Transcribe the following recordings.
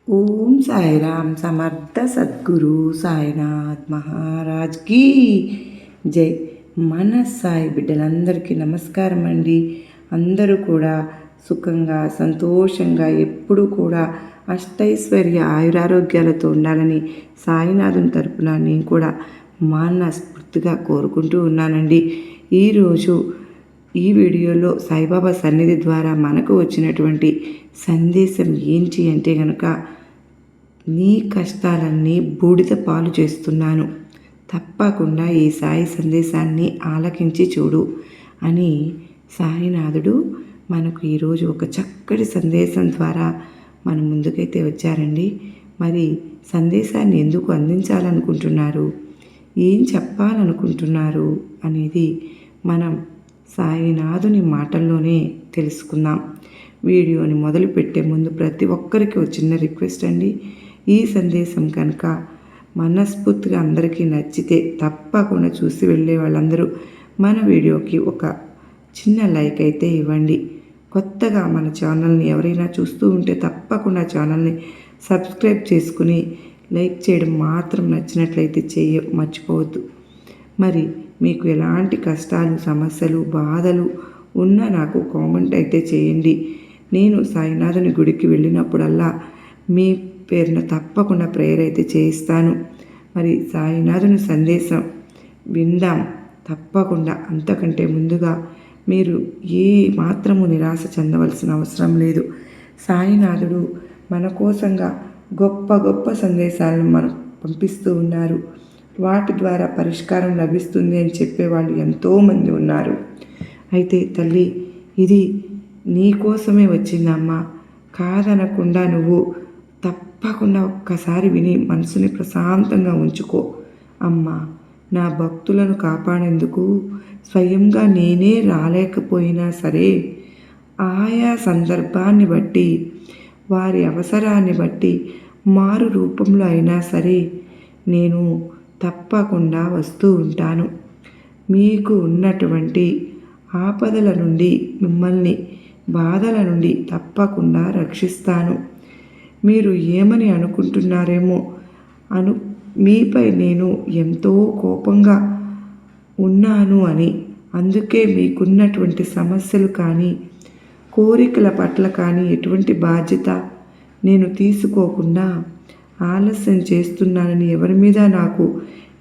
ఓం సాయిరామ్ సమర్థ సద్గురు సాయినాథ్ మహారాజ్ కీ జై. మన సాయి బిడ్డలందరికీ నమస్కారం అండి. అందరూ కూడా సుఖంగా సంతోషంగా ఎప్పుడూ కూడా అష్టైశ్వర్య ఆయురారోగ్యాలతో ఉండాలని సాయినాథుని తరపున నేను కూడా మనస్ఫూర్తిగా కోరుకుంటూ ఉన్నానండి. ఈరోజు ఈ వీడియోలో సాయిబాబా సన్నిధి ద్వారా మనకు వచ్చినటువంటి సందేశం ఏంటి అంటే కనుక, నీ కష్టాలన్నీ బూడిద పాలు చేస్తున్నాను, తప్పకుండా ఈ సాయి సందేశాన్ని ఆలకించి చూడు అని సాయినాథుడు మనకు ఈరోజు ఒక చక్కటి సందేశం ద్వారా మన ముందుకైతే వచ్చారండి. మరి సందేశాన్ని ఎందుకు అందించాలనుకుంటున్నారు, ఏం చెప్పాలనుకుంటున్నారు అనేది మనం సాయినాథుని మాటల్లోనే తెలుసుకుందాం. వీడియోని మొదలుపెట్టే ముందు ప్రతి ఒక్కరికి ఒక చిన్న రిక్వెస్ట్ అండి. ఈ సందేశం కనుక మనస్ఫూర్తిగా అందరికీ నచ్చితే తప్పకుండా చూసి వెళ్ళే వాళ్ళందరూ మన వీడియోకి ఒక చిన్న లైక్ అయితే ఇవ్వండి. కొత్తగా మన ఛానల్ని ఎవరైనా చూస్తూ ఉంటే తప్పకుండా ఛానల్ని సబ్స్క్రైబ్ చేసుకుని లైక్ చేయడం మాత్రం నచ్చినట్లయితే మర్చిపోవద్దు. మరి మీకు ఎలాంటి కష్టాలు, సమస్యలు, బాధలు ఉన్నా నాకు కామెంట్ అయితే చేయండి. నేను సాయినాథుని గుడికి వెళ్ళినప్పుడల్లా మీ పేరున తప్పకుండా ప్రేయర్ అయితే చేయిస్తాను. మరి సాయినాథుని సందేశం విందాం తప్పకుండా. అంతకంటే ముందుగా మీరు ఏ మాత్రము నిరాశ చెందవలసిన అవసరం లేదు. సాయినాథుడు మన కోసంగా గొప్ప గొప్ప సందేశాలను మనకు పంపిస్తూ ఉన్నారు. వాటి ద్వారా పరిష్కారం లభిస్తుంది అని చెప్పేవాళ్ళు ఎంతోమంది ఉన్నారు. అయితే తల్లి, ఇది నీ కోసమే వచ్చిందమ్మా, కాదనకుండా నువ్వు తప్పకుండా ఒక్కసారి విని మనసుని ప్రశాంతంగా ఉంచుకో. అమ్మా, నా భక్తులను కాపాడేందుకు స్వయంగా నేనే రాలేకపోయినా సరే, ఆయా సందర్భాన్ని బట్టి, వారి అవసరాన్ని బట్టి, మారు రూపంలో అయినా సరే నేను తప్పకుండా వస్తూ ఉంటాను. మీకు ఉన్నటువంటి ఆపదల నుండి, మిమ్మల్ని బాధల నుండి తప్పకుండా రక్షిస్తాను. మీరు ఏమని అనుకుంటున్నారేమో, మీపై నేను ఎంతో కోపంగా ఉన్నాను అని. అందుకే మీకున్నటువంటి సమస్యలు కానీ, కోరికల పట్ల కానీ ఎటువంటి బాధ్యత నేను తీసుకోకుండా ఆలస్యం చేస్తున్నానని ఎవరి మీద నాకు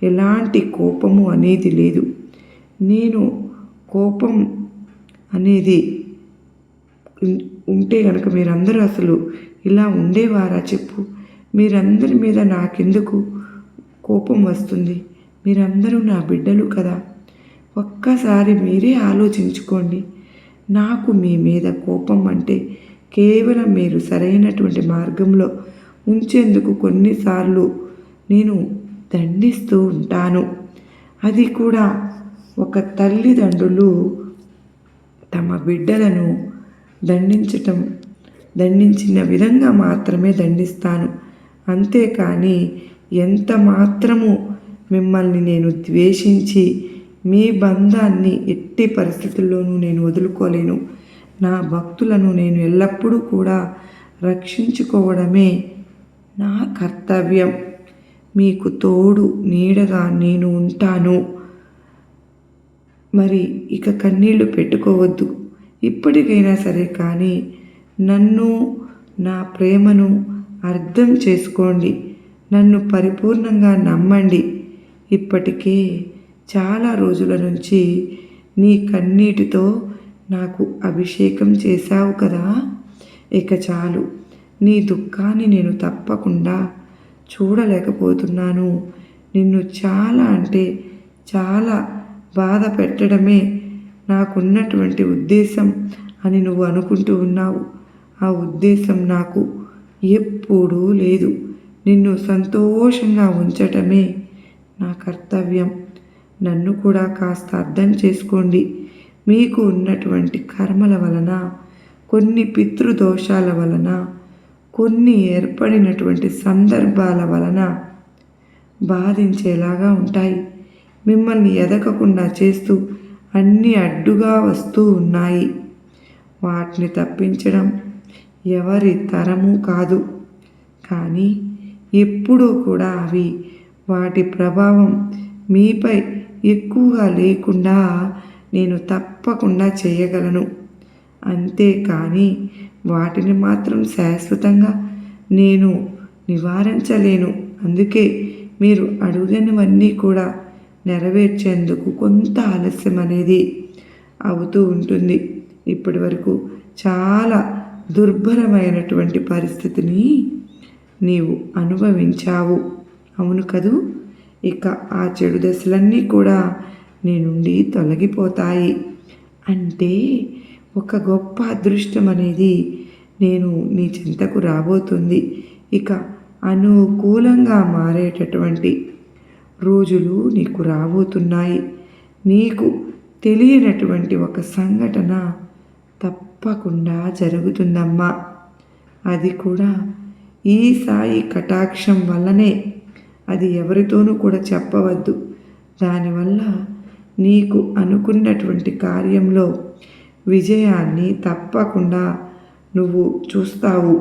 ఎలాంటి కోపము అనేది లేదు. నేను కోపం అనేది ఉంటే కనుక మీరందరూ అసలు ఇలా ఉండేవారా చెప్పు? మీరందరి మీద నాకెందుకు కోపం వస్తుంది? మీరందరూ నా బిడ్డలు కదా. ఒక్కసారి మీరే ఆలోచించుకోండి. నాకు మీ మీద కోపం అంటే కేవలం మీరు సరైనటువంటి మార్గంలో ఉంచేందుకు కొన్నిసార్లు నేను దండిస్తూ ఉంటాను. అది కూడా ఒక తల్లిదండ్రులు తమ బిడ్డలను దండించిన విధంగా మాత్రమే దండిస్తాను. అంతేకాని ఎంత మాత్రము మిమ్మల్ని నేను ద్వేషించి మీ బంధాన్ని ఎట్టి పరిస్థితుల్లోనూ నేను వదులుకోలేను. నా భక్తులను నేను ఎల్లప్పుడూ కూడా రక్షించుకోవడమే నా కర్తవ్యం. మీకు తోడు నీడగా నేను ఉంటాను. మరి ఇక కన్నీళ్లు పెట్టుకోవద్దు. ఇప్పటికైనా సరే కానీ నన్ను, నా ప్రేమను అర్థం చేసుకోండి. నన్ను పరిపూర్ణంగా నమ్మండి. ఇప్పటికే చాలా రోజుల నుంచి నీ కన్నీటితో నాకు అభిషేకం చేశావు కదా. ఇక చాలు. నీ దుఃఖాన్ని నేను తప్పకుండా చూడలేకపోతున్నాను. నిన్ను చాలా అంటే చాలా బాధ పెట్టడమే నాకున్నటువంటి ఉద్దేశం అని నువ్వు అనుకుంటూ ఉన్నావు. ఆ ఉద్దేశం నాకు ఎప్పుడూ లేదు. నిన్ను సంతోషంగా ఉంచటమే నా కర్తవ్యం. నన్ను కూడా కాస్త అర్థం చేసుకోండి. మీకు ఉన్నటువంటి కర్మల వలన, కొన్ని పితృదోషాల వలన, కొన్ని ఏర్పడినటువంటి సందర్భాల వలన బాధించేలాగా ఉంటాయి. మిమ్మల్ని ఎదగకుండా చేస్తూ అన్నీ అడ్డుగా వస్తూ ఉన్నాయి. వాటిని తప్పించడం ఎవరి తరము కాదు. కానీ ఎప్పుడూ కూడా అవి వాటి ప్రభావం మీపై ఎక్కువగా లేకుండా నేను తప్పకుండా చేయగలను. అంతేకాని వాటిని మాత్రం శాశ్వతంగా నేను నివారించలేను. అందుకే మీరు అడిగినవన్నీ కూడా నెరవేర్చేందుకు కొంత ఆలస్యం అనేది అవుతూ ఉంటుంది. ఇప్పటి వరకు చాలా దుర్భరమైనటువంటి పరిస్థితిని నీవు అనుభవించావు, అవును కదూ? ఇక ఆ చెడు దశలన్నీ కూడా నీ నుండి తొలగిపోతాయి. అంటే ఒక గొప్ప అదృష్టం అనేది నేను నీ చెంతకు రాబోతుంది. ఇక అనుకూలంగా మారేటటువంటి రోజులు నీకు రాబోతున్నాయి. నీకు తెలియనటువంటి ఒక సంఘటన తప్పకుండా జరుగుతుందమ్మా. అది కూడా ఈ సాయి కటాక్షం వల్లనే. అది ఎవరితోనూ కూడా చెప్పవద్దు. దానివల్ల నీకు అనుకున్నటువంటి కార్యంలో విజయాన్ని తప్పకుండా నువ్వు చూస్తావు.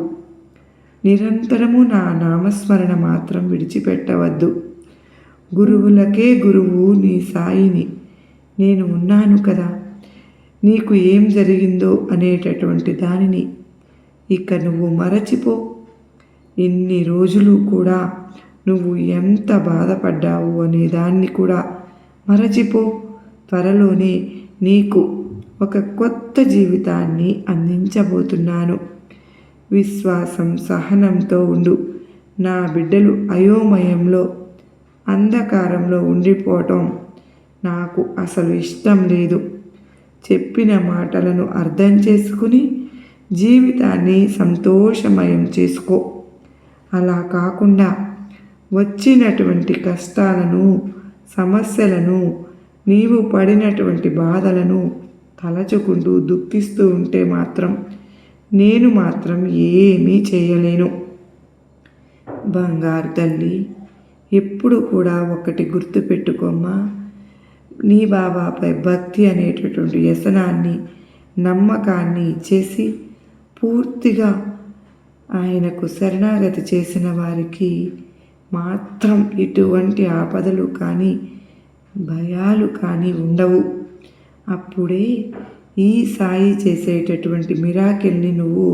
నిరంతరము నా నామస్మరణ మాత్రం విడిచిపెట్టవద్దు. గురువులకే గురువు నీ సాయిని. నేను ఉన్నాను కదా, నీకు ఏం జరిగిందో అనేటటువంటి దానిని ఇక నువ్వు మరచిపో. ఇన్ని రోజులు కూడా నువ్వు ఎంత బాధపడ్డావు అనే దాన్ని కూడా మరచిపో. త్వరలోనే నీకు ఒక కొత్త జీవితాన్ని అందించబోతున్నాను. విశ్వాసం, సహనంతో ఉండు. నా బిడ్డలు అయోమయంలో, అంధకారంలో ఉండిపోవటం నాకు అసలు ఇష్టం లేదు. చెప్పిన మాటలను అర్థం చేసుకుని జీవితాన్ని సంతోషమయం చేసుకో. అలా కాకుండా వచ్చినటువంటి కష్టాలను, సమస్యలను, నీవు పడినటువంటి బాధలను తలచుకుంటూ దుఃఖిస్తూ ఉంటే మాత్రం నేను మాత్రం ఏమీ చేయలేను. బంగారు తల్లి, ఎప్పుడు కూడా ఒకటి గుర్తుపెట్టుకోమ్మా. నీ బాబాపై భక్తి అనేటటువంటి వ్యసనాన్ని, నమ్మకాన్ని ఇచ్చేసి పూర్తిగా ఆయనకు శరణాగతి చేసిన వారికి మాత్రం ఎటువంటి ఆపదలు కానీ భయాలు కానీ ఉండవు. అప్పుడే ఈ సాయి చేసేటటువంటి మిరాకిల్ని నువ్వు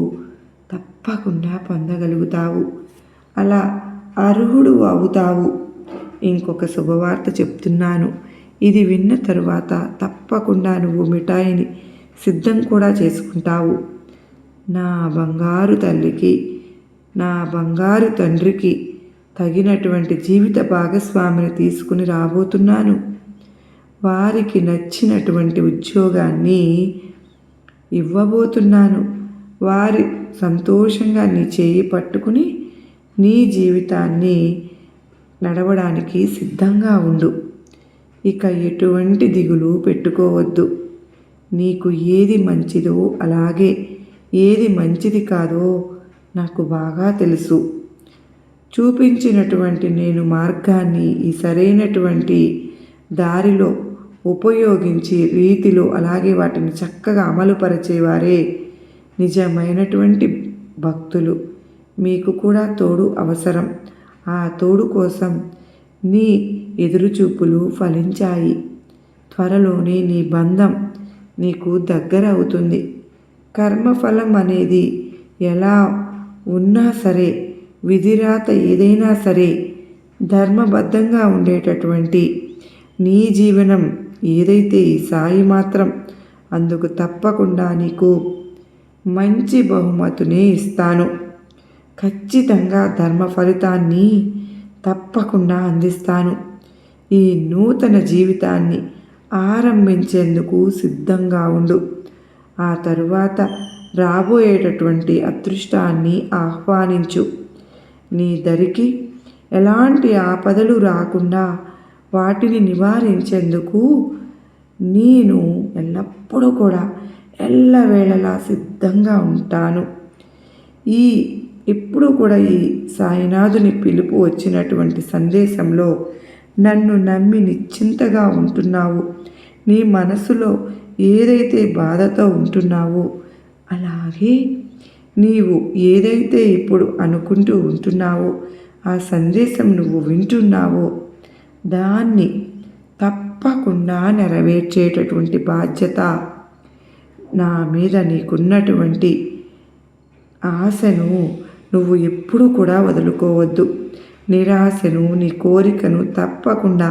తప్పకుండా పొందగలుగుతావు. అలా అర్హుడు అవుతావు. ఇంకొక శుభవార్త చెప్తున్నాను. ఇది విన్న తరువాత తప్పకుండా నువ్వు మిఠాయిని సిద్ధం కూడా చేసుకుంటావు. నా బంగారు తల్లికి, నా బంగారు తండ్రికి తగినటువంటి జీవిత భాగస్వామిని తీసుకుని రాబోతున్నాను. వారికి నచ్చినటువంటి ఉద్యోగాన్ని ఇవ్వబోతున్నాను. వారి సంతోషంగా నీ చేయి పట్టుకుని నీ జీవితాన్ని నడవడానికి సిద్ధంగా ఉండు. ఇక ఎటువంటి దిగులు పెట్టుకోవద్దు. నీకు ఏది మంచిదో, అలాగే ఏది మంచిది కాదో నాకు బాగా తెలుసు. చూపించినటువంటి నేను మార్గాన్ని ఈ సరైనటువంటి దారిలో ఉపయోగించి రీతిలో, అలాగే వాటిని చక్కగా అమలుపరిచేవారే నిజమైనటువంటి భక్తులు. మీకు కూడా తోడు అవసరం. ఆ తోడు కోసం నీ ఎదురుచూపులు ఫలించాయి. త్వరలోనే నీ బంధం నీకు దగ్గర అవుతుంది. కర్మఫలం అనేది ఎలా ఉన్నా సరే, విధిరాత ఏదైనా సరే, ధర్మబద్ధంగా ఉండేటటువంటి నీ జీవనం ఏదైతే ఈ సాయి మాత్రం అందుకు తప్పకుండా నీకు మంచి బహుమతినే ఇస్తాను. ఖచ్చితంగా ధర్మ ఫలితాన్ని తప్పకుండా అందిస్తాను. ఈ నూతన జీవితాన్ని ఆరంభించేందుకు సిద్ధంగా ఉండు. ఆ తరువాత రాబోయేటటువంటి అదృష్టాన్ని ఆహ్వానించు. నీ దరికి ఎలాంటి ఆపదలు రాకుండా వాటిని నివారించేందుకు నేను ఎల్లప్పుడూ కూడా ఎల్లవేళలా సిద్ధంగా ఉంటాను. ఎప్పుడు కూడా ఈ సాయినాథుని పిలుపు వచ్చినటువంటి సందేశంలో నన్ను నమ్మి నిశ్చింతగా ఉంటున్నావు. నీ మనసులో ఏదైతే బాధతో ఉంటున్నావో అలాగే నీవు ఏదైతే ఇప్పుడు అనుకుంటూ ఉంటున్నావో, ఆ సందేశం నువ్వు వింటున్నావో దాన్ని తప్పకుండా నెరవేర్చేటటువంటి బాధ్యత నా మీద నీకున్నటువంటి ఆశను నువ్వు ఎప్పుడూ కూడా వదులుకోవద్దు. నిరాశను, నీ కోరికను తప్పకుండా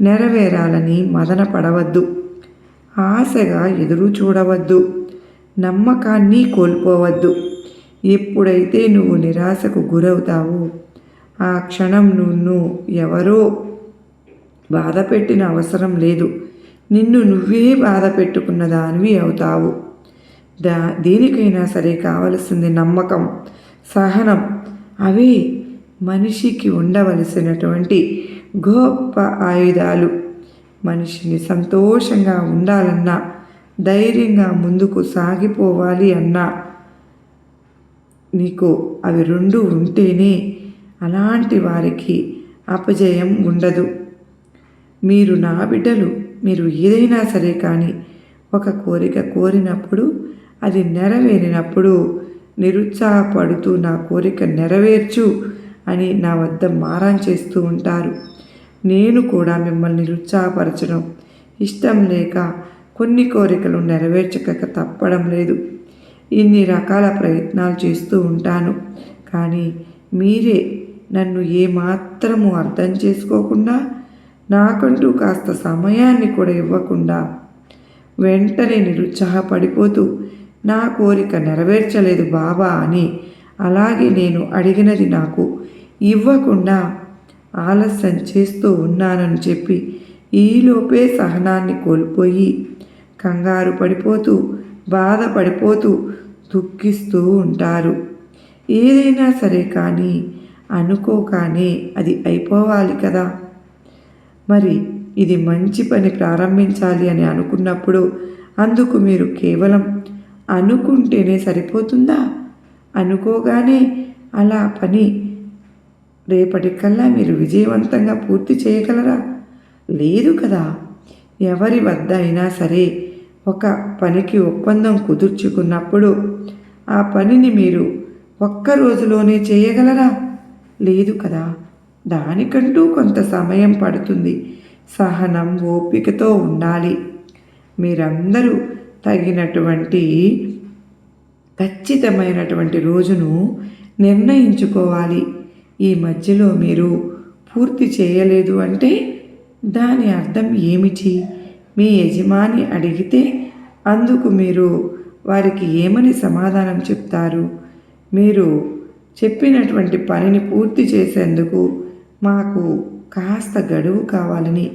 నెరవేరాలని మదన పడవద్దు. ఆశగా ఎదురు చూడవద్దు. నమ్మకాన్ని కోల్పోవద్దు. ఎప్పుడైతే నువ్వు నిరాశకు గురవుతావో ఆ క్షణం నిన్ను ఎవరో బాధ పెట్టిన అవసరం లేదు. నిన్ను నువ్వే బాధ పెట్టుకున్న దానివి అవుతావు. దేనికైనా సరే కావలసింది నమ్మకం, సహనం. అవే మనిషికి ఉండవలసినటువంటి గొప్ప ఆయుధాలు. మనిషిని సంతోషంగా ఉండాలన్నా, ధైర్యంగా ముందుకు సాగిపోవాలి అన్నా నీకు అవి రెండు ఉంటేనే అలాంటి వారికి అపజయం ఉండదు. మీరు నా బిడ్డలు. మీరు ఏదైనా సరే కానీ ఒక కోరిక కోరినప్పుడు అది నెరవేరినప్పుడు నిరుత్సాహపడుతూ నా కోరిక నెరవేర్చు అని నా వద్ద మారం చేస్తూ ఉంటారు. నేను కూడా మిమ్మల్ని నిరుత్సాహపరచడం ఇష్టం లేక కొన్ని కోరికలు నెరవేర్చక తప్పడం లేదు. ఇన్ని రకాల ప్రయత్నాలు చేస్తూ ఉంటాను. కానీ మీరే నన్ను ఏమాత్రము అర్థం చేసుకోకుండా, నాకంటూ కాస్త సమయాన్ని కూడా ఇవ్వకుండా వెంటనే నిరుత్సాహపడిపోతూ నా కోరిక నెరవేర్చలేదు బాబా అని, అలాగే నేను అడిగినది నాకు ఇవ్వకుండా ఆలస్యం చేస్తూ ఉన్నానని చెప్పి ఈలోపే సహనాన్ని కోల్పోయి కంగారు పడిపోతూ, బాధపడిపోతూ, దుఃఖిస్తూ ఉంటారు. ఏదైనా సరే కానీ అనుకోగానే అది అయిపోవాలి కదా. మరి ఇది మంచి పని ప్రారంభించాలి అని అనుకున్నప్పుడు అందుకు మీరు కేవలం అనుకుంటేనే సరిపోతుందా? అనుకోగానే అలా పని రేపటికల్లా మీరు విజయవంతంగా పూర్తి చేయగలరా? లేదు కదా. ఎవరి వద్ద అయినా సరే ఒక పనికి ఒప్పందం కుదుర్చుకున్నప్పుడు ఆ పనిని మీరు ఒక్క రోజులోనే చేయగలరా? లేదు కదా. దానికంటూ కొంత సమయం పడుతుంది. సహనం, ఓపికతో ఉండాలి. మీరందరూ తగినటువంటి ఖచ్చితమైనటువంటి రోజును నిర్ణయించుకోవాలి. ఈ మధ్యలో మీరు పూర్తి చేయలేదు అంటే దాని అర్థం ఏమిటి? మీ యజమాని అడిగితే అందుకు మీరు వారికి ఏమని సమాధానం చెప్తారు? మీరు చెప్పినటువంటి పనిని పూర్తి చేసేందుకు మాకు కాస్త గడువు కావాలని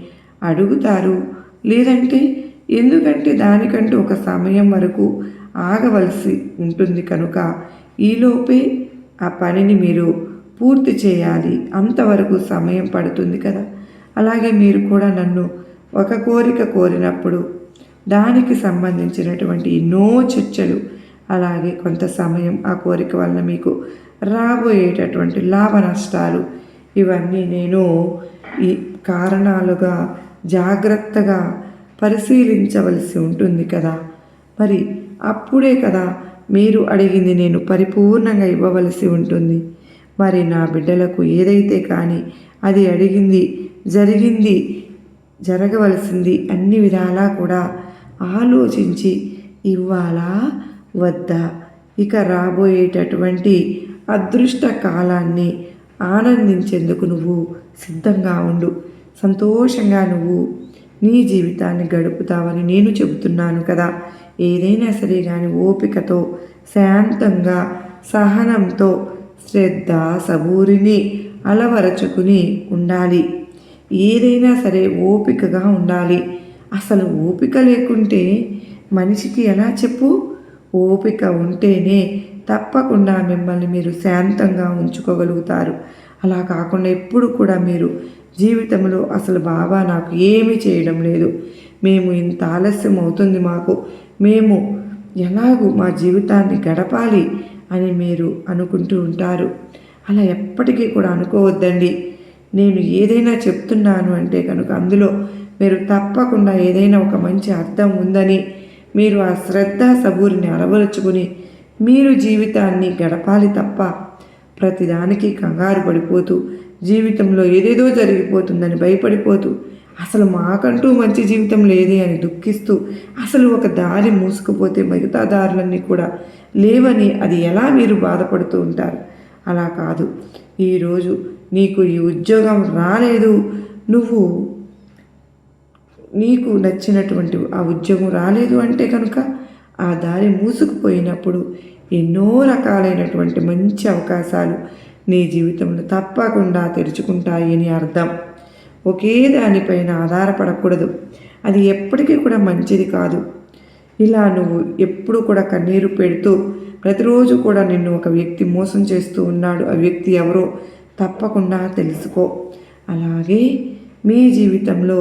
అడుగుతారు. లేదంటే ఎందుకంటే దానికంటూ ఒక సమయం వరకు ఆగవలసి ఉంటుంది కనుక ఈలోపే ఆ పనిని మీరు పూర్తి చేయాలి. అంతవరకు సమయం పడుతుంది కదా. అలాగే మీరు కూడా నన్ను ఒక కోరిక కోరినప్పుడు దానికి సంబంధించినటువంటి ఎన్నో చర్చలు, అలాగే కొంత సమయం ఆ కోరిక వలన మీకు రాబోయేటటువంటి లాభ నష్టాలు ఇవన్నీ నేను ఈ కారణాలుగా జాగ్రత్తగా పరిశీలించవలసి ఉంటుంది కదా. మరి అప్పుడే కదా మీరు అడిగింది నేను పరిపూర్ణంగా ఇవ్వవలసి ఉంటుంది. మరి నా బిడ్డలకు ఏదైతే కానీ అది అడిగింది, జరిగింది, జరగవలసింది అన్ని విధాలా కూడా ఆలోచించి ఇవ్వాలా వద్దా, ఇక రాబోయేటటువంటి అదృష్ట కాలాన్ని ఆనందించేందుకు నువ్వు సిద్ధంగా ఉండు. సంతోషంగా నువ్వు నీ జీవితాన్ని గడుపుతావని నేను చెబుతున్నాను కదా. ఏదైనా సరే కానీ ఓపికతో, శాంతంగా, సహనంతో, శ్రద్ధ, సబూరిని అలవరచుకుని ఉండాలి. ఏదైనా సరే ఓపికగా ఉండాలి. అసలు ఓపిక లేకుంటే మనిషికి ఎలా చెప్పు? ఓపిక ఉంటేనే తప్పకుండా మిమ్మల్ని మీరు శాంతంగా ఉంచుకోగలుగుతారు. అలా కాకుండా ఎప్పుడు కూడా మీరు జీవితంలో అసలు బాబా నాకు ఏమీ చేయడం లేదు, మేము ఇంత ఆలస్యం అవుతుంది, మేము ఎలాగూ మా జీవితాన్ని గడపాలి అని మీరు అనుకుంటూ ఉంటారు. అలా ఎప్పటికీ కూడా అనుకోవద్దండి. నేను ఏదైనా చెప్తున్నాను అంటే కనుక అందులో మీరు తప్పకుండా ఏదైనా ఒక మంచి అర్థం ఉందని మీరు ఆ శ్రద్ధ సబూరిని అలవరుచుకుని మీరు జీవితాన్ని గడపాలి తప్ప ప్రతిదానికి కంగారు పడిపోతూ జీవితంలో ఏదేదో జరిగిపోతుందని భయపడిపోతూ అసలు మాకంటూ మంచి జీవితం లేదే అని దుఃఖిస్తూ అసలు ఒక దారి మూసుకుపోతే మిగతా దారులన్నీ కూడా లేవని అది ఎలా మీరు బాధపడుతూ ఉంటారు. అలా కాదు, ఈరోజు నీకు ఈ ఉద్యోగం రాలేదు, నీకు నచ్చినటువంటి ఆ ఉద్యోగం రాలేదు అంటే కనుక ఆ దారి మూసుకుపోయినప్పుడు ఎన్నో రకాలైనటువంటి మంచి అవకాశాలు నీ జీవితంలో తప్పకుండా తెరుచుకుంటాయి అని అర్థం. ఒకే దానిపైన ఆధారపడకూడదు, అది ఎప్పటికీ కూడా మంచిది కాదు. ఇలా నువ్వు ఎప్పుడు కూడా కన్నీరు పెడుతూ ప్రతిరోజు కూడా నిన్ను ఒక వ్యక్తి మోసం చేస్తూ ఉన్నాడు, ఆ వ్యక్తి ఎవరో తప్పకుండా తెలుసుకో. అలాగే మీ జీవితంలో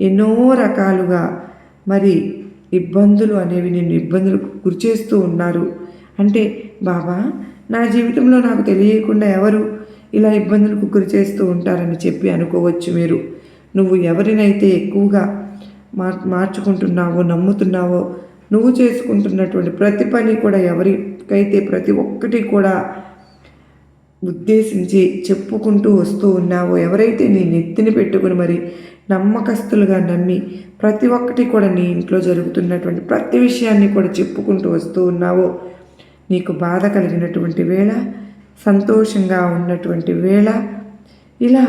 ఎన్నో రకాలుగా మరి ఇబ్బందులు అనేవి నిన్ను ఇబ్బందులకు గురిచేస్తూ ఉన్నారు అంటే, బాబా నా జీవితంలో నాకు తెలియకుండా ఎవరు ఇలా ఇబ్బందులకు గురి చేస్తూ ఉంటారని చెప్పి అనుకోవచ్చు మీరు. నువ్వు ఎవరినైతే ఎక్కువగా మార్చుకుంటున్నావో నమ్ముతున్నావో, నువ్వు చేసుకుంటున్నటువంటి ప్రతి పని కూడా ఎవరికైతే ప్రతి ఒక్కటి కూడా ఉద్దేశించి చెప్పుకుంటూ వస్తూ ఉన్నావో, ఎవరైతే నీ నెత్తిని పెట్టుకుని మరి నమ్మకస్తులుగా నమ్మి ప్రతి ఒక్కటి కూడా నీ ఇంట్లో జరుగుతున్నటువంటి ప్రతి విషయాన్ని కూడా చెప్పుకుంటూ వస్తూ ఉన్నావో, నీకు బాధ కలిగినటువంటి వేళ, సంతోషంగా ఉన్నటువంటి వేళ, ఇలా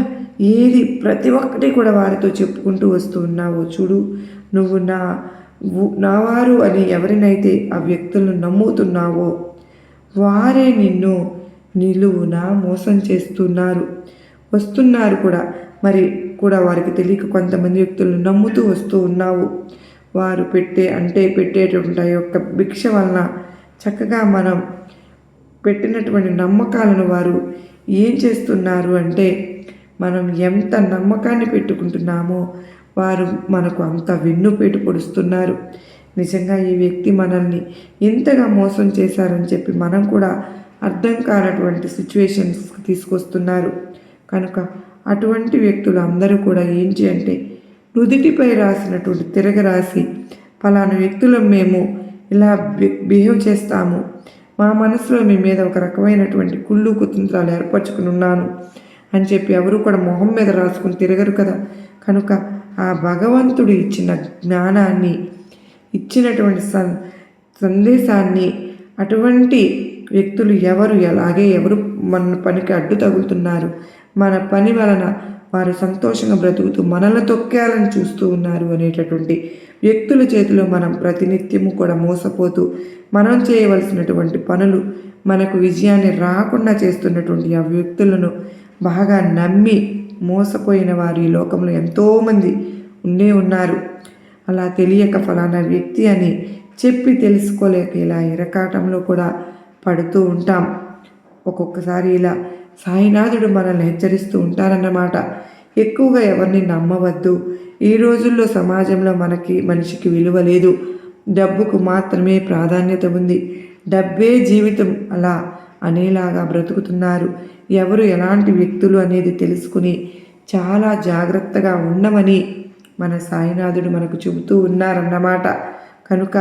ఏది ప్రతి ఒక్కటి కూడా వారితో చెప్పుకుంటూ వస్తూ ఉన్నావో చూడు, నువ్వు నా వారు అని ఎవరినైతే ఆ వ్యక్తులను నమ్ముతున్నావో వారే నిన్ను నిలువునా మోసం చేస్తున్నారు, వస్తున్నారు కూడా. మరి కూడా వారికి తెలియక కొంతమంది వ్యక్తులను నమ్ముతూ వస్తూ ఉన్నావు. వారు పెట్టేటువంటి ఆ యొక్క భిక్ష వలన చక్కగా మనం పెట్టినటువంటి నమ్మకాలను వారు ఏం చేస్తున్నారు అంటే, మనం ఎంత నమ్మకాన్ని పెట్టుకుంటున్నామో వారు మనకు అంత వెన్నుపేటు పొడుస్తున్నారు. నిజంగా ఈ వ్యక్తి మనల్ని ఎంతగా మోసం చేశారని చెప్పి మనం కూడా అర్థం కానటువంటి సిచ్యువేషన్స్కి తీసుకొస్తున్నారు. కనుక అటువంటి వ్యక్తులు అందరూ కూడా ఏంటి అంటే, నుదిటిపై రాసినటువంటి తిరగరాసి ఫలానా వ్యక్తులం మేము ఇలా బిహేవ్ చేస్తాము, మా మనసులో మీ మీద ఒక రకమైనటువంటి కుళ్ళు కుతంత్రాలు ఏర్పరచుకుని ఉన్నాను అని చెప్పి ఎవరు కూడా మొహం మీద రాసుకుని తిరగరు కదా. కనుక ఆ భగవంతుడు ఇచ్చిన జ్ఞానాన్ని, ఇచ్చినటువంటి సందేశాన్ని అటువంటి వ్యక్తులు ఎవరు మన పనికి అడ్డు తగులుతున్నారు, మన పని వలన వారు సంతోషంగా బ్రతుకుతూ మనల్ని తొక్కేయాలని చూస్తూ ఉన్నారు అనేటటువంటి వ్యక్తుల చేతిలో మనం ప్రతినిత్యము కూడా మోసపోతూ మనం చేయవలసినటువంటి పనులు మనకు విజయాన్ని రాకుండా చేస్తున్నటువంటి ఆ వ్యక్తులను బాగా నమ్మి మోసపోయిన వారు ఈ లోకంలో ఎంతోమంది ఉన్నారు. అలా తెలియక ఫలానా వ్యక్తి అని చెప్పి తెలుసుకోలేక ఇలా ఇరకాటంలో కూడా పడుతూ ఉంటాం. ఒక్కొక్కసారి ఇలా సాయినాథుడు మనల్ని హెచ్చరిస్తూ ఉంటారన్నమాట. ఎక్కువగా ఎవరిని నమ్మవద్దు. ఈ రోజుల్లో సమాజంలో మనిషికి విలువ లేదు, డబ్బుకు మాత్రమే ప్రాధాన్యత ఉంది, డబ్బే జీవితం అలా అనేలాగా బ్రతుకుతున్నారు. ఎవరు ఎలాంటి వ్యక్తులు అనేది తెలుసుకుని చాలా జాగ్రత్తగా ఉండమని మన సాయినాథుడు మనకు చెబుతూ ఉన్నారన్నమాట. కనుక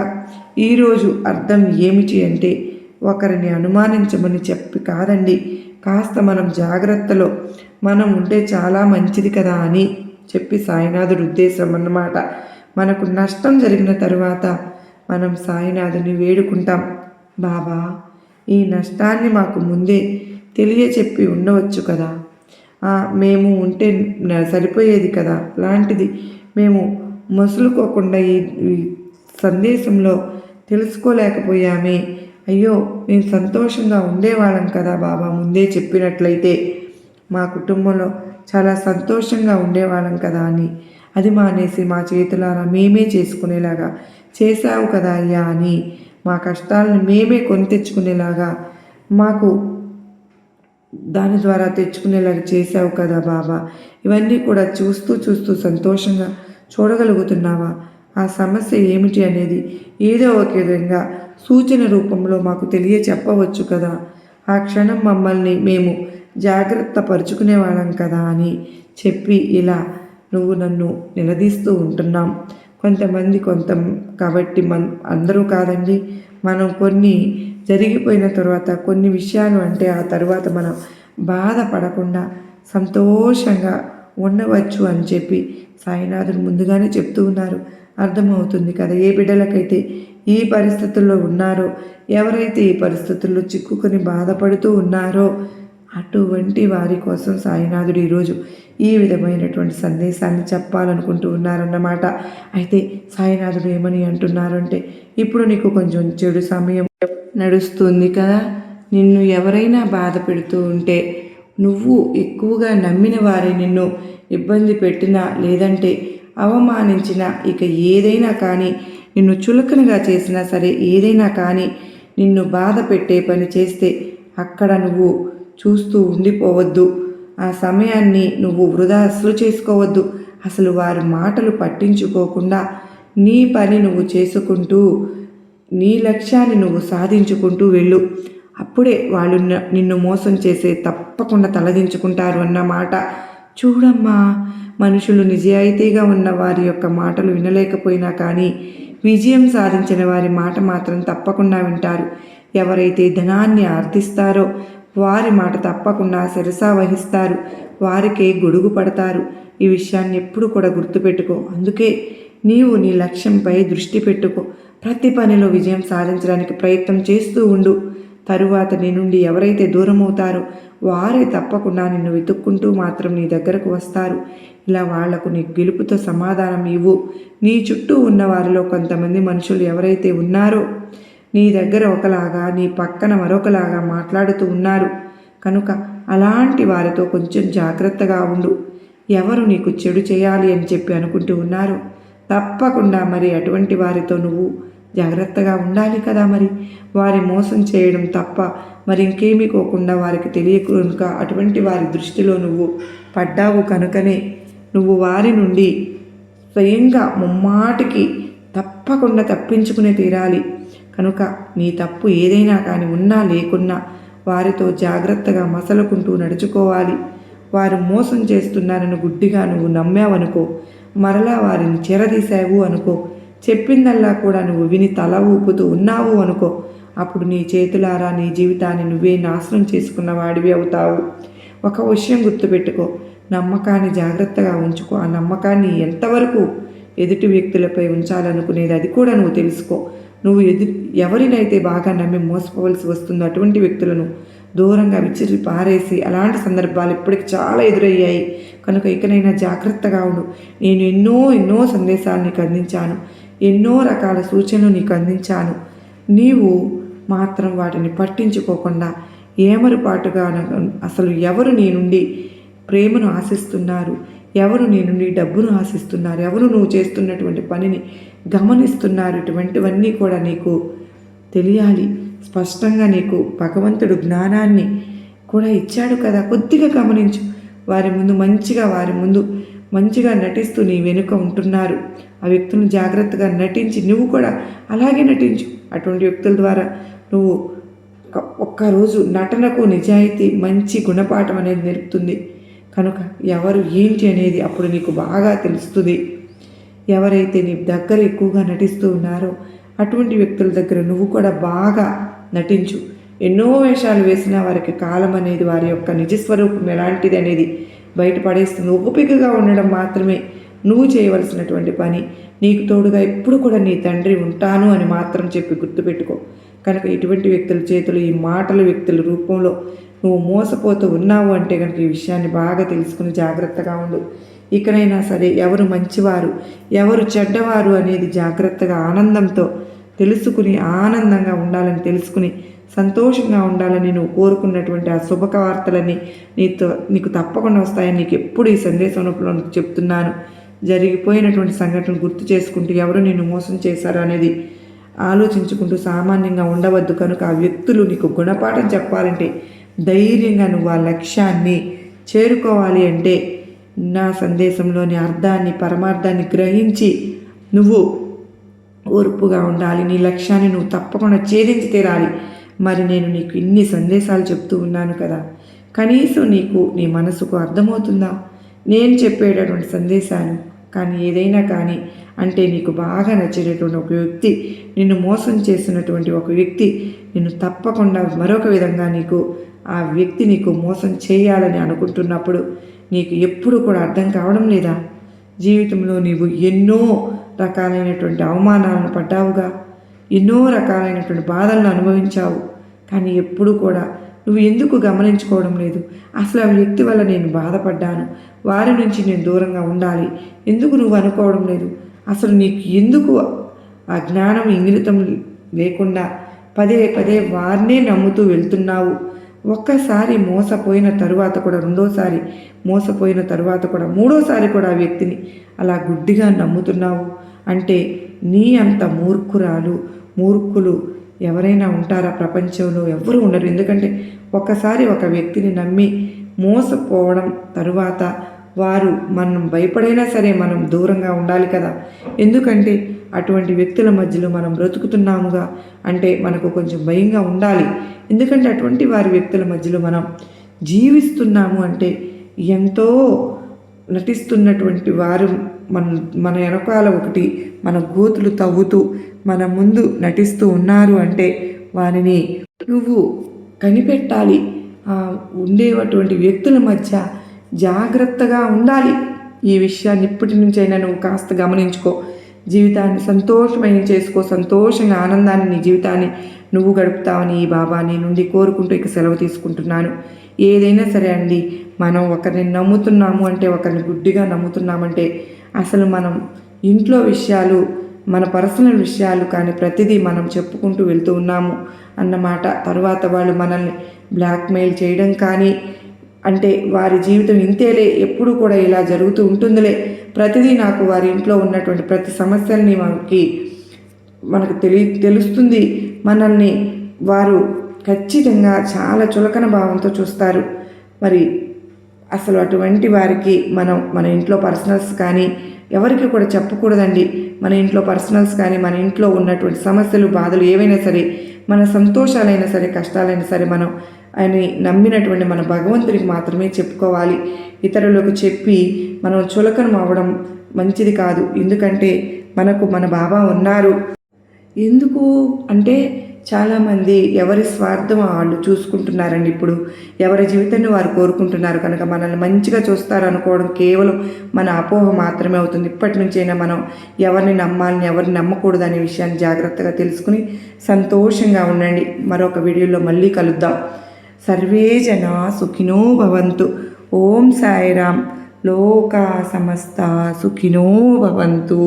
ఈరోజు అర్థం ఏమిటి అంటే, ఒకరిని అనుమానించమని చెప్పి కాదండి, కాస్త మనం జాగ్రత్తలో మనం ఉంటే చాలా మంచిది కదా అని చెప్పి సాయినాథుడి ఉద్దేశం అన్నమాట. మనకు నష్టం జరిగిన తరువాత మనం సాయినాథుని వేడుకుంటాం, బాబా ఈ నష్టాన్ని మాకు ముందే తెలియచెప్పి ఉండవచ్చు కదా, మేము ఉంటే సరిపోయేది కదా, అలాంటిది మేము మసులుకోకుండా ఈ సందేశంలో తెలుసుకోలేకపోయామే, అయ్యో మేము సంతోషంగా ఉండేవాళ్ళం కదా బాబా ముందే చెప్పినట్లయితే, మా కుటుంబంలో చాలా సంతోషంగా ఉండేవాళ్ళం కదా అని అది మానేసి మా చేతులారా మేమే చేసుకునేలాగా చేశావు కదా అయ్యా అని మా కష్టాలను మేమే కొని తెచ్చుకునేలాగా మాకు దాని ద్వారా తెచ్చుకునేలాగా చేశావు కదా బాబా, ఇవన్నీ కూడా చూస్తూ సంతోషంగా చూడగలుగుతున్నావా, ఆ సమస్య ఏమిటి అనేది ఏదో ఒక విధంగా సూచన రూపంలో మాకు చెప్పవచ్చు కదా, ఆ క్షణం మమ్మల్ని మేము జాగ్రత్త పరుచుకునేవాళ్ళం కదా అని చెప్పి ఇలా నువ్వు నన్ను నిలదీస్తూ ఉంటున్నాం. కొంతమంది కాబట్టి అందరూ కాదండి, మనం కొన్ని జరిగిపోయిన తర్వాత కొన్ని విషయాలు అంటే ఆ తర్వాత మనం బాధపడకుండా సంతోషంగా ఉండవచ్చు అని చెప్పి సాయినాథుడు ముందుగానే చెప్తూ ఉన్నారు. అర్థమవుతుంది కదా ఏ బిడ్డలకైతే ఈ పరిస్థితుల్లో ఉన్నారో, ఎవరైతే ఈ పరిస్థితుల్లో చిక్కుకొని బాధపడుతూ ఉన్నారో అటువంటి వారి కోసం సాయినాథుడు ఈరోజు ఈ విధమైనటువంటి సందేశాన్ని చెప్పాలనుకుంటూ ఉన్నారన్నమాట. అయితే సాయినాథుడు ఏమని అంటున్నారు అంటే, ఇప్పుడు నీకు కొంచెం చెడు సమయం నడుస్తుంది కదా, నిన్ను ఎవరైనా బాధ పెడుతూ ఉంటే, నువ్వు ఎక్కువగా నమ్మిన వారే నిన్ను ఇబ్బంది పెట్టినా లేదంటే అవమానించినా, ఇక ఏదైనా కానీ నిన్ను చులకనగా చేసినా సరే, ఏదైనా కానీ నిన్ను బాధ పెట్టే పని చేస్తే అక్కడ నువ్వు చూస్తూ ఉండిపోవద్దు. ఆ సమయాన్ని నువ్వు వృధా అసలు చేసుకోవద్దు. అసలు వారి మాటలు పట్టించుకోకుండా నీ పని నువ్వు చేసుకుంటూ నీ లక్ష్యాన్ని నువ్వు సాధించుకుంటూ వెళ్ళు. అప్పుడే వాళ్ళు నిన్ను మోసం చేసే తప్పకుండా తలదించుకుంటారు అన్నమాట. చూడమ్మా, మనుషులు నిజాయితీగా ఉన్న వారి యొక్క మాటలు వినలేకపోయినా కానీ విజయం సాధించిన వారి మాట మాత్రం తప్పకుండా వింటారు. ఎవరైతే ధనాన్ని ఆర్థిస్తారో వారి మాట తప్పకుండా శిరసా వహిస్తారు, వారికే గొడుగు పడతారు. ఈ విషయాన్ని ఎప్పుడు కూడా గుర్తుపెట్టుకో. అందుకే నీవు నీ లక్ష్యంపై దృష్టి పెట్టుకో. ప్రతి పనిలో విజయం సాధించడానికి ప్రయత్నం చేస్తూ ఉండు. తరువాత నీ నుండి ఎవరైతే దూరం అవుతారో వారే తప్పకుండా నిన్ను వెతుక్కుంటూ మాత్రం నీ దగ్గరకు వస్తారు. ఇలా వాళ్లకు నీ గెలుపుతో సమాధానం ఇవ్వు. నీ చుట్టూ ఉన్న వారిలో కొంతమంది మనుషులు ఎవరైతే ఉన్నారో నీ దగ్గర ఒకలాగా, నీ పక్కన మరొకలాగా మాట్లాడుతూ ఉన్నారు కనుక అలాంటి వారితో కొంచెం జాగ్రత్తగా ఉండు. ఎవరు నీకు చెడు చేయాలి అని చెప్పి అనుకుంటూ ఉన్నారు తప్పకుండా మరి అటువంటి వారితో నువ్వు జాగ్రత్తగా ఉండాలి కదా. మరి వారి మోసం చేయడం తప్ప మరి ఇంకేమీ కోకుండా వారికి తెలియక అటువంటి వారి దృష్టిలో నువ్వు పడ్డావు కనుకనే నువ్వు వారి నుండి స్వయంగా ముమ్మాటికి తప్పకుండా తప్పించుకునే తీరాలి. కనుక నీ తప్పు ఏదైనా కానీ ఉన్నా లేకున్నా వారితో జాగ్రత్తగా మసలుకుంటూ నడుచుకోవాలి. వారు మోసం చేస్తున్నారని గుడ్డిగా నువ్వు నమ్మావనుకో, మరలా వారిని చెరదీశావు అనుకో, చెప్పిందల్లా కూడా నువ్వు విని తల ఊపుతూ ఉన్నావు అనుకో, అప్పుడు నీ చేతులారా నీ జీవితాన్ని నువ్వే నాశనం చేసుకున్న వాడివి అవుతావు. ఒక విషయం గుర్తుపెట్టుకో, నమ్మకాన్ని జాగ్రత్తగా ఉంచుకో. ఆ నమ్మకాన్ని ఎంతవరకు ఎదుటి వ్యక్తులపై ఉంచాలనుకునేది అది కూడా నువ్వు తెలుసుకో. నువ్వు ఎవరినైతే బాగా నమ్మి మోసపోవలసి వస్తుందో అటువంటి వ్యక్తులను దూరంగా విసిరి పారేసి, అలాంటి సందర్భాలు ఇప్పటికి చాలా ఎదురయ్యాయి కనుక ఇకనైనా జాగ్రత్తగా ఉండు. నేను ఎన్నో సందేశాలు నీకు అందించాను, ఎన్నో రకాల సూచనలు నీకు అందించాను. నీవు మాత్రం వాటిని పట్టించుకోకుండా ఏమరుపాటుగా అసలు ఎవరు నీ నుండి ప్రేమను ఆశిస్తున్నారు, ఎవరు నీ నుండి డబ్బును ఆశిస్తున్నారు, ఎవరు నువ్వు చేస్తున్నటువంటి పనిని గమనిస్తున్నారు, ఇటువంటివన్నీ కూడా నీకు తెలియాలి. స్పష్టంగా నీకు భగవంతుడు జ్ఞానాన్ని కూడా ఇచ్చాడు కదా, కొద్దిగా గమనించు. వారి ముందు మంచిగా నటిస్తూ నీ వెనుక ఉంటున్నారు. ఆ వ్యక్తులను జాగ్రత్తగా నటించి నువ్వు కూడా అలాగే నటించు. అటువంటి వ్యక్తుల ద్వారా నువ్వు ఒక్కరోజు నటనకు నిజాయితీ మంచి గుణపాఠం అనేది నేర్పుతుంది. కనుక ఎవరు ఏంటి అనేది అప్పుడు నీకు బాగా తెలుస్తుంది. ఎవరైతే నీ దగ్గర ఎక్కువగా నటిస్తూ ఉన్నారో అటువంటి వ్యక్తుల దగ్గర నువ్వు కూడా బాగా నటించు. ఎన్నో వేషాలు వేసినా వారికి కాలం అనేది వారి యొక్క నిజస్వరూపం ఎలాంటిది అనేది బయటపడేస్తుంది. ఓపికగా ఉండడం మాత్రమే నువ్వు చేయవలసినటువంటి పని. నీకు తోడుగా ఎప్పుడు కూడా నీ తండ్రి ఉంటాను అని మాత్రం చెప్పి గుర్తుపెట్టుకో. కనుక ఇటువంటి వ్యక్తుల చేతులు, ఈ మాటల వ్యక్తుల రూపంలో నువ్వు మోసపోతూ ఉన్నావు అంటే కనుక ఈ విషయాన్ని బాగా తెలుసుకుని జాగ్రత్తగా ఉండు. ఇకనైనా సరే ఎవరు మంచివారు, ఎవరు చెడ్డవారు అనేది జాగ్రత్తగా ఆనందంతో తెలుసుకుని, ఆనందంగా ఉండాలని తెలుసుకుని, సంతోషంగా ఉండాలని నువ్వు కోరుకున్నటువంటి ఆ శుభవార్తలన్నీ నీకు తప్పకుండా వస్తాయని నీకు ఎప్పుడు ఈ సందేశంలో చెప్తున్నాను. జరిగిపోయినటువంటి సంఘటనలు గుర్తు చేసుకుంటూ ఎవరు నిన్ను మోసం చేశారు అనేది ఆలోచించుకుంటూ సామాన్యంగా ఉండవద్దు. కనుక ఆ వ్యక్తులు నీకు గుణపాఠం చెప్పాలంటే ధైర్యంగా నువ్వు ఆ లక్ష్యాన్ని చేరుకోవాలి అంటే నా సందేశంలోని అర్థాన్ని, పరమార్థాన్ని గ్రహించి నువ్వు ఓర్పుగా ఉండాలి. నీ లక్ష్యాన్ని నువ్వు తప్పకుండా ఛేదించి తీరాలి. మరి నేను నీకు ఇన్ని సందేశాలు చెప్తూ ఉన్నాను కదా, కనీసం నీకు నీ మనసుకు అర్థమవుతుందా నేను చెప్పేటటువంటి సందేశాలు? కానీ ఏదైనా కానీ అంటే నీకు బాగా నచ్చేటటువంటి ఒక వ్యక్తి, నిన్ను మోసం చేసినటువంటి ఒక వ్యక్తి నేను తప్పకుండా మరొక విధంగా ఆ వ్యక్తి నీకు మోసం చేయాలని అనుకుంటున్నప్పుడు నీకు ఎప్పుడు కూడా అర్థం కావడం లేదా? జీవితంలో నీవు ఎన్నో రకాలైనటువంటి అవమానాలను పడ్డావుగా, ఎన్నో రకాలైనటువంటి బాధలను అనుభవించావు. కానీ ఎప్పుడు కూడా నువ్వు ఎందుకు గమనించుకోవడం లేదు? అసలు ఆ వ్యక్తి వల్ల నేను బాధపడ్డాను, వారి నుంచి నేను దూరంగా ఉండాలి ఎందుకు నువ్వు అనుకోవడం లేదు? అసలు నీకు ఎందుకు ఆ జ్ఞానం ఇంగితం లేకుండా పదే పదే వారినే నమ్ముతూ వెళ్తున్నావు? ఒక్కసారి మోసపోయిన తరువాత కూడా, రెండోసారి మోసపోయిన తరువాత కూడా, మూడోసారి కూడా ఆ వ్యక్తిని అలా గుడ్డిగా నమ్ముతున్నావు అంటే నీ అంత మూర్ఖులు ఎవరైనా ఉంటారా ప్రపంచంలో? ఎవరు ఉండరు. ఎందుకంటే ఒక్కసారి ఒక వ్యక్తిని నమ్మి మోసపోవడం తరువాత వారు మనం భయపడైనా సరే మనం దూరంగా ఉండాలి కదా. ఎందుకంటే అటువంటి వ్యక్తుల మధ్యలో మనం బ్రతుకుతున్నాముగా అంటే మనకు కొంచెం భయంగా ఉండాలి. ఎందుకంటే అటువంటి వారి వ్యక్తుల మధ్యలో మనం జీవిస్తున్నాము అంటే ఎంతో నటిస్తున్నటువంటి వారు మన వెనకాల ఒకటి మన గోతులు తవ్వుతూ మన ముందు నటిస్తూ ఉన్నారు అంటే వారిని నువ్వు కనిపెట్టాలి. ఉండేటువంటి వ్యక్తుల మధ్య జాగ్రత్తగా ఉండాలి. ఈ విషయాన్ని ఇప్పటి నుంచైనా నువ్వు కాస్త గమనించుకో. జీవితాన్ని సంతోషమయం చేసుకో. సంతోషంగా ఆనందాన్ని నీ జీవితాన్ని నువ్వు గడుపుతావని ఈ బాబా నీ నుండి కోరుకుంటూ ఇక సెలవు తీసుకుంటున్నాను. ఏదైనా సరే అండి, మనం ఒకరిని నమ్ముతున్నాము అంటే, ఒకరిని గుడ్డిగా నమ్ముతున్నామంటే అసలు మనం ఇంట్లో విషయాలు, మన పర్సనల్ విషయాలు కానీ ప్రతిదీ మనం చెప్పుకుంటూ వెళ్తూ ఉన్నాము అన్నమాట. తర్వాత వాళ్ళు మనల్ని బ్లాక్మెయిల్ చేయడం కానీ, అంటే వారి జీవితం ఇంతేలే, ఎప్పుడు కూడా ఇలా జరుగుతూ ఉంటుందిలే, ప్రతిదీ నాకు వారి ఇంట్లో ఉన్నటువంటి ప్రతి సమస్యల్ని మనకు తెలుస్తుంది, మనల్ని వారు ఖచ్చితంగా చాలా చులకన భావంతో చూస్తారు. మరి అసలు అటువంటి వారికి మన ఇంట్లో పర్సనల్స్ కానీ ఎవరికి కూడా చెప్పకూడదండి. మన ఇంట్లో పర్సనల్స్ కానీ, మన ఇంట్లో ఉన్నటువంటి సమస్యలు, బాధలు ఏవైనా సరే, మన సంతోషాలైనా సరే, కష్టాలైనా సరే, మనం ఆయన నమ్మినటువంటి మన భగవంతుడికి మాత్రమే చెప్పుకోవాలి. ఇతరులకు చెప్పి మనం చులకనం అవ్వడం మంచిది కాదు. ఎందుకంటే మనకు మన బాబా ఉన్నారు. ఎందుకు అంటే చాలామంది ఎవరి స్వార్థం వాళ్ళు చూసుకుంటున్నారండి. ఇప్పుడు ఎవరి జీవితాన్ని వారు కోరుకుంటున్నారు కనుక మనల్ని మంచిగా చూస్తారు అనుకోవడం కేవలం మన అపోహ మాత్రమే అవుతుంది. ఇప్పటి నుంచైనా మనం ఎవరిని నమ్మాలని, ఎవరిని నమ్మకూడదు అనే విషయాన్ని జాగ్రత్తగా తెలుసుకుని సంతోషంగా ఉండండి. మరొక వీడియోలో మళ్ళీ కలుద్దాం. సర్వే జనా సుఖినో భవంతు. ఓం సాయిరామ్. లోకా సమస్త సుఖినో భవంతు.